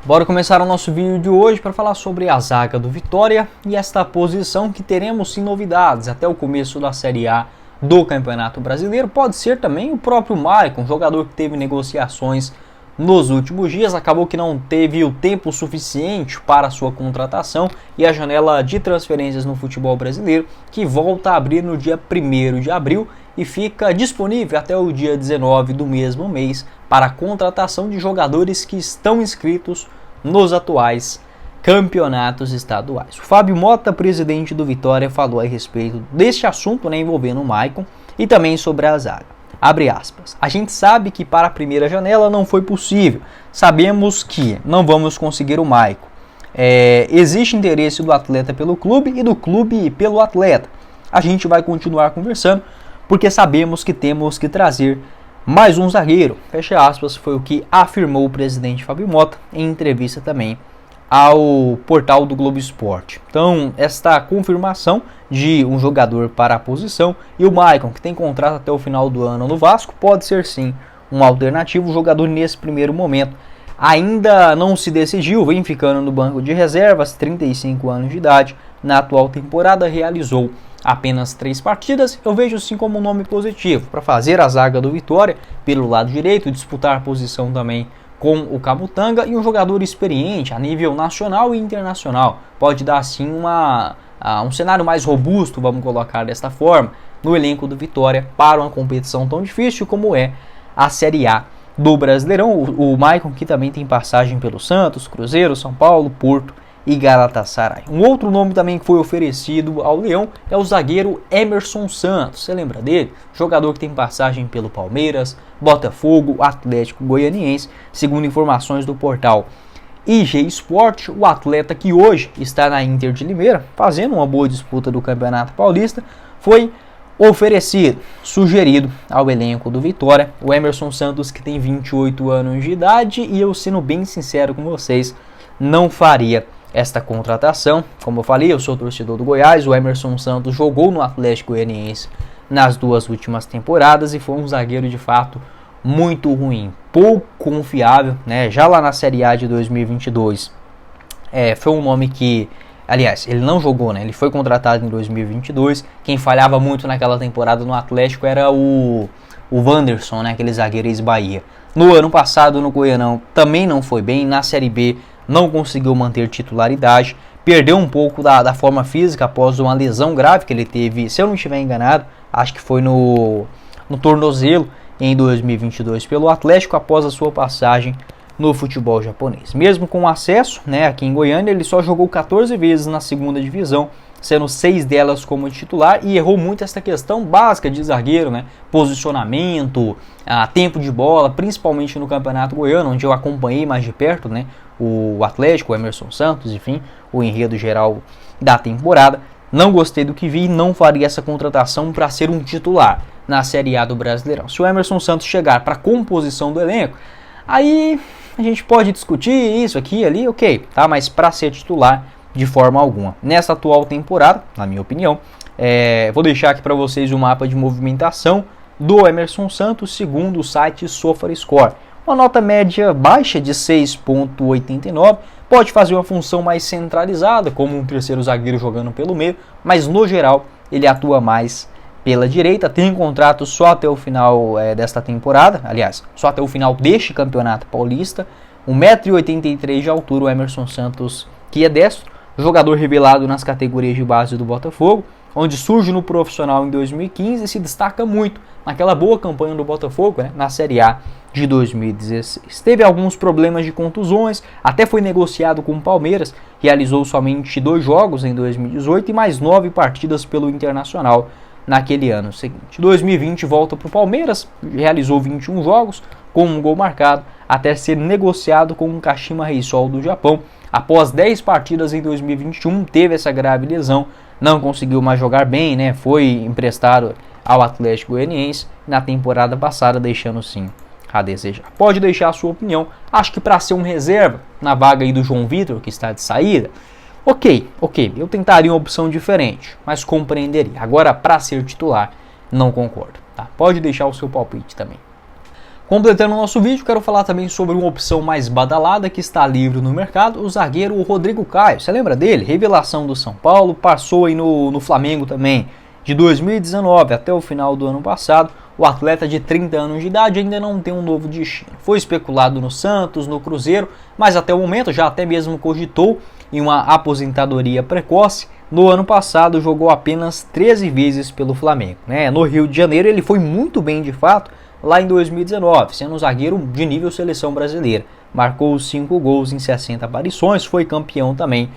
Bora começar o nosso vídeo de hoje para falar sobre a zaga do Vitória e esta posição que teremos sim novidades até o começo da Série A do Campeonato Brasileiro. Pode ser também o próprio Maicon, jogador que teve negociações nos últimos dias, acabou que não teve o tempo suficiente para a sua contratação e a janela de transferências no futebol brasileiro, que volta a abrir no dia 1º de abril e fica disponível até o dia 19 do mesmo mês para a contratação de jogadores que estão inscritos nos atuais campeonatos estaduais. O Fábio Mota, presidente do Vitória, falou a respeito deste assunto, envolvendo o Maicon e também sobre a zaga. Abre aspas. A gente sabe que para a primeira janela não foi possível. Sabemos que não vamos conseguir o Maicon. Existe interesse do atleta pelo clube e do clube pelo atleta. A gente vai continuar conversando porque sabemos que temos que trazer mais um zagueiro. Fecha aspas, foi o que afirmou o presidente Fábio Mota em entrevista também ao portal do Globo Esporte. Então, esta confirmação de um jogador para a posição e o Maicon, que tem contrato até o final do ano no Vasco, pode ser sim um alternativo. O jogador nesse primeiro momento ainda não se decidiu, vem ficando no banco de reservas, 35 anos de idade. Na atual temporada realizou apenas 3 partidas. Eu vejo sim como um nome positivo para fazer a zaga do Vitória pelo lado direito, disputar a posição também com o Camutanga, e um jogador experiente a nível nacional e internacional. Pode dar assim um cenário mais robusto, vamos colocar desta forma, no elenco do Vitória para uma competição tão difícil como é a Série A do Brasileirão. O Maicon, que também tem passagem pelo Santos, Cruzeiro, São Paulo, Porto e Galatasaray. Um outro nome também que foi oferecido ao Leão é o zagueiro Emerson Santos. Você lembra dele? Jogador que tem passagem pelo Palmeiras, Botafogo, Atlético Goianiense. Segundo informações do portal IG Sport, o atleta, que hoje está na Inter de Limeira, fazendo uma boa disputa do Campeonato Paulista, foi oferecido, sugerido ao elenco do Vitória. O Emerson Santos, que tem 28 anos de idade, e eu, sendo bem sincero com vocês, não faria esta contratação. Como eu falei, eu sou torcedor do Goiás. O Emerson Santos jogou no Atlético Goianiense nas 2 últimas temporadas e foi um zagueiro de fato muito ruim, pouco confiável, Já lá na Série A de 2022, foi um nome que, aliás, ele não jogou, Ele foi contratado em 2022. Quem falhava muito naquela temporada no Atlético era o Wanderson, aquele zagueiro ex-Bahia. No ano passado, no Goianão, também não foi bem. Na Série B, não conseguiu manter titularidade, perdeu um pouco da forma física após uma lesão grave que ele teve, se eu não estiver enganado, acho que foi no tornozelo em 2022 pelo Atlético, após a sua passagem no futebol japonês. Mesmo com acesso, aqui em Goiânia, ele só jogou 14 vezes na segunda divisão, sendo 6 delas como titular, e errou muito essa questão básica de zagueiro, posicionamento, tempo de bola, principalmente no Campeonato Goiano, onde eu acompanhei mais de perto, o Atlético, o Emerson Santos, enfim, o enredo geral da temporada. Não gostei do que vi e não faria essa contratação para ser um titular na Série A do Brasileirão. Se o Emerson Santos chegar para a composição do elenco, aí a gente pode discutir isso aqui, ali, ok, mas para ser titular, de forma alguma. Nessa atual temporada, na minha opinião, vou deixar aqui para vocês o mapa de movimentação do Emerson Santos, segundo o site SofaScore. Uma nota média baixa de 6,89, pode fazer uma função mais centralizada, como um terceiro zagueiro jogando pelo meio, mas no geral ele atua mais pela direita. Tem um contrato só até o final desta temporada, aliás, só até o final deste Campeonato Paulista. 1,83 m de altura, o Emerson Santos, que é destro, jogador revelado nas categorias de base do Botafogo, onde surge no profissional em 2015 e se destaca muito naquela boa campanha do Botafogo, na Série A de 2016. Teve alguns problemas de contusões, até foi negociado com o Palmeiras, realizou somente 2 jogos em 2018 e mais 9 partidas pelo Internacional naquele ano seguinte. 2020 volta para o Palmeiras, realizou 21 jogos com um gol marcado, até ser negociado com o Kashima Reysol do Japão. Após 10 partidas em 2021, teve essa grave lesão, não conseguiu mais jogar bem, foi emprestado ao Atlético Goianiense na temporada passada, deixando sim a desejar. Pode deixar a sua opinião. Acho que para ser um reserva na vaga aí do João Vitor, que está de saída, ok, eu tentaria uma opção diferente, mas compreenderia. Agora, para ser titular, não concordo. Pode deixar o seu palpite também. Completando o nosso vídeo, quero falar também sobre uma opção mais badalada que está livre no mercado, o zagueiro Rodrigo Caio. Você lembra dele? Revelação do São Paulo, passou aí no Flamengo também. De 2019 até o final do ano passado, o atleta de 30 anos de idade ainda não tem um novo destino. Foi especulado no Santos, no Cruzeiro, mas até o momento já até mesmo cogitou em uma aposentadoria precoce. No ano passado jogou apenas 13 vezes pelo Flamengo. No Rio de Janeiro ele foi muito bem de fato, lá em 2019, sendo um zagueiro de nível seleção brasileira. Marcou 5 gols em 60 aparições, foi campeão também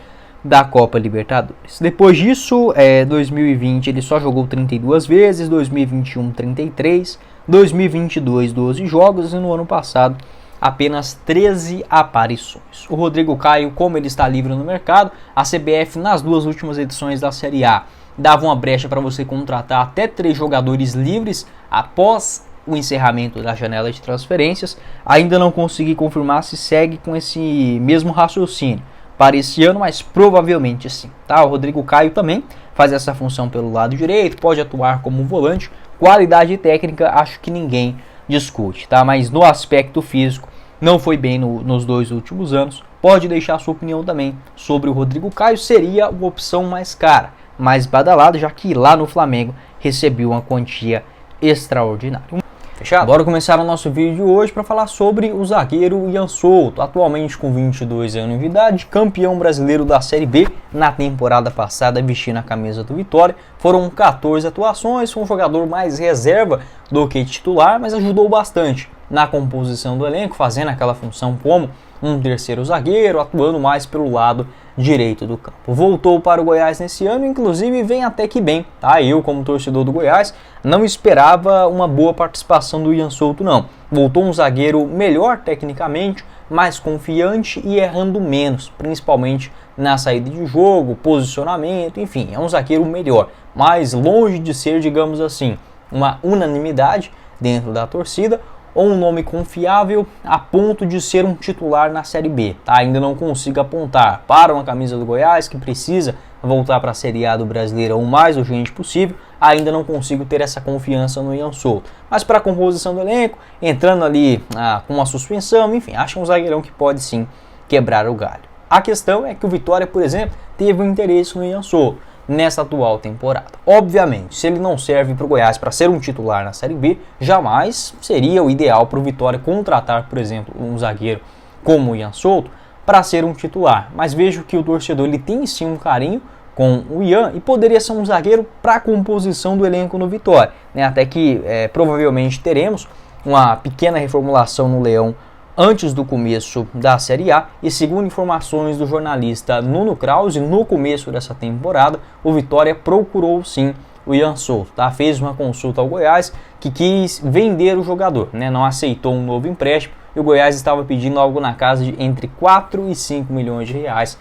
da Copa Libertadores. Depois disso, 2020 ele só jogou 32 vezes, 2021 33, 2022 12 jogos e no ano passado apenas 13 aparições. O Rodrigo Caio, como ele está livre no mercado, a CBF nas duas últimas edições da Série A dava uma brecha para você contratar até 3 jogadores livres após o encerramento da janela de transferências. Ainda não consegui confirmar se segue com esse mesmo raciocínio para esse ano, mas provavelmente sim. O Rodrigo Caio também faz essa função pelo lado direito, pode atuar como volante, qualidade técnica acho que ninguém discute, mas no aspecto físico não foi bem nos 2 últimos anos. Pode deixar sua opinião também sobre o Rodrigo Caio, seria uma opção mais cara, mais badalada, já que lá no Flamengo recebeu uma quantia extraordinária. Fechado? Bora começar o nosso vídeo hoje para falar sobre o zagueiro Ian Souto, atualmente com 22 anos de idade, campeão brasileiro da Série B na temporada passada, vestindo a camisa do Vitória. Foram 14 atuações, foi um jogador mais reserva do que titular, mas ajudou bastante na composição do elenco, fazendo aquela função como um terceiro zagueiro, atuando mais pelo lado direito do campo. Voltou para o Goiás nesse ano, inclusive vem até que bem, Eu, como torcedor do Goiás, não esperava uma boa participação do Ian Souto, não. Voltou um zagueiro melhor tecnicamente, mais confiante e errando menos, principalmente na saída de jogo, posicionamento, enfim, é um zagueiro melhor, mas longe de ser, digamos assim, uma unanimidade dentro da torcida, ou um nome confiável a ponto de ser um titular na Série B. Ainda não consigo apontar para uma camisa do Goiás que precisa voltar para a Série A do Brasileiro o mais urgente possível. Ainda não consigo ter essa confiança no Ian Souto. Mas para a composição do elenco, entrando ali com uma suspensão, enfim, acho um zagueirão que pode sim quebrar o galho. A questão é que o Vitória, por exemplo, teve um interesse no Ian Souto nessa atual temporada. Obviamente, se ele não serve para o Goiás para ser um titular na Série B, jamais seria o ideal para o Vitória contratar, por exemplo, um zagueiro como o Ian Souto para ser um titular. Mas vejo que o torcedor ele tem sim um carinho com o Ian e poderia ser um zagueiro para a composição do elenco no Vitória. Até que provavelmente teremos uma pequena reformulação no Leão antes do começo da Série A, e segundo informações do jornalista Nuno Krause, no começo dessa temporada, o Vitória procurou sim o Ian Souto, Fez uma consulta ao Goiás, que quis vender o jogador, não aceitou um novo empréstimo, e o Goiás estava pedindo algo na casa de entre 4 e 5 milhões de reais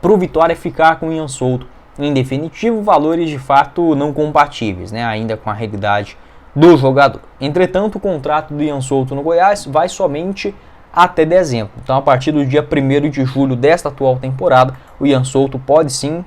para o Vitória ficar com o Ian Souto. Em definitivo, valores de fato não compatíveis, ainda com a realidade do jogador. Entretanto, o contrato do Ian Souto no Goiás vai somente até dezembro. Então, a partir do dia 1º de julho desta atual temporada, o Ian Souto pode sim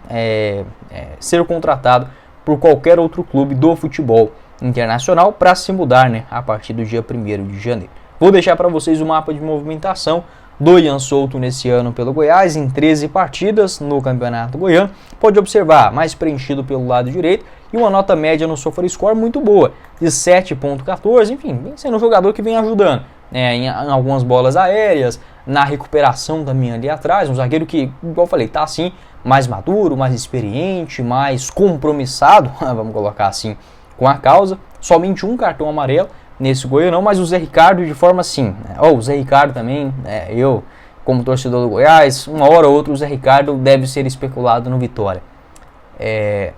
ser contratado por qualquer outro clube do futebol internacional para se mudar a partir do dia 1º de janeiro. Vou deixar para vocês o mapa de movimentação do Ian Souto nesse ano pelo Goiás, em 13 partidas no Campeonato Goiano. Pode observar, mais preenchido pelo lado direito e uma nota média no SofaScore muito boa, de 7.14, enfim, vem sendo um jogador que vem ajudando em algumas bolas aéreas, na recuperação também ali atrás, um zagueiro que, igual eu falei, tá assim, mais maduro, mais experiente, mais compromissado, vamos colocar assim, com a causa. Somente um cartão amarelo nesse Goianão, mas o Zé Ricardo de forma assim, o Zé Ricardo também, eu como torcedor do Goiás, uma hora ou outra o Zé Ricardo deve ser especulado no Vitória.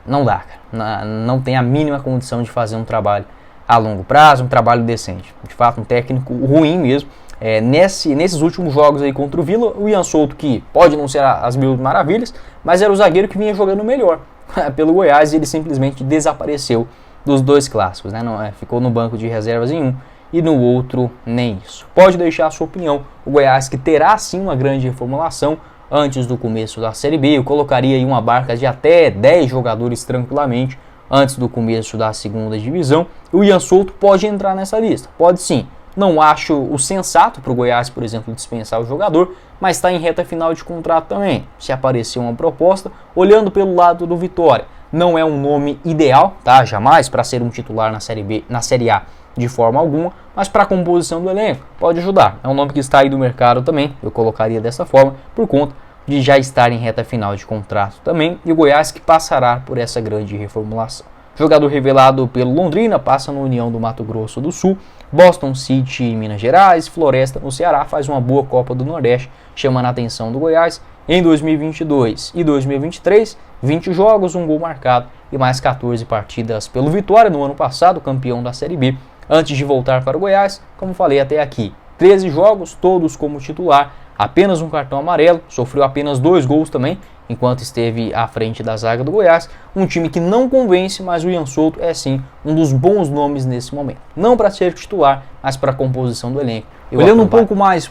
Não dá, cara, não tem a mínima condição de fazer um trabalho a longo prazo, um trabalho decente. De fato, um técnico ruim mesmo. Nesses últimos jogos aí contra o Vila, o Ian Souto, que pode não ser as mil maravilhas, mas era o zagueiro que vinha jogando melhor pelo Goiás, e ele simplesmente desapareceu dos 2 clássicos, ficou no banco de reservas em um e no outro nem isso. Pode deixar a sua opinião. O Goiás, que terá sim uma grande reformulação antes do começo da Série B, eu colocaria aí uma barca de até 10 jogadores tranquilamente antes do começo da segunda divisão. O Ian Souto pode entrar nessa lista, pode sim. Não acho o sensato para o Goiás, por exemplo, dispensar o jogador, mas está em reta final de contrato também. Se aparecer uma proposta, olhando pelo lado do Vitória, não é um nome ideal, tá? Jamais para ser um titular na Série B, na Série A de forma alguma, mas para a composição do elenco pode ajudar. É um nome que está aí do mercado também, eu colocaria dessa forma, por conta de já estar em reta final de contrato também, e o Goiás que passará por essa grande reformulação. Jogador revelado pelo Londrina, passa no União do Mato Grosso do Sul, Boston City em Minas Gerais, Floresta no Ceará, faz uma boa Copa do Nordeste, chamando a atenção do Goiás. Em 2022 e 2023, 20 jogos, um gol marcado e mais 14 partidas pelo Vitória no ano passado, campeão da Série B. Antes de voltar para o Goiás, como falei até aqui, 13 jogos, todos como titular, apenas um cartão amarelo, sofreu apenas 2 gols também, enquanto esteve à frente da zaga do Goiás. Um time que não convence, mas o Ian Souto é sim um dos bons nomes nesse momento. Não para ser titular, mas para a composição do elenco. Olhando um pouco mais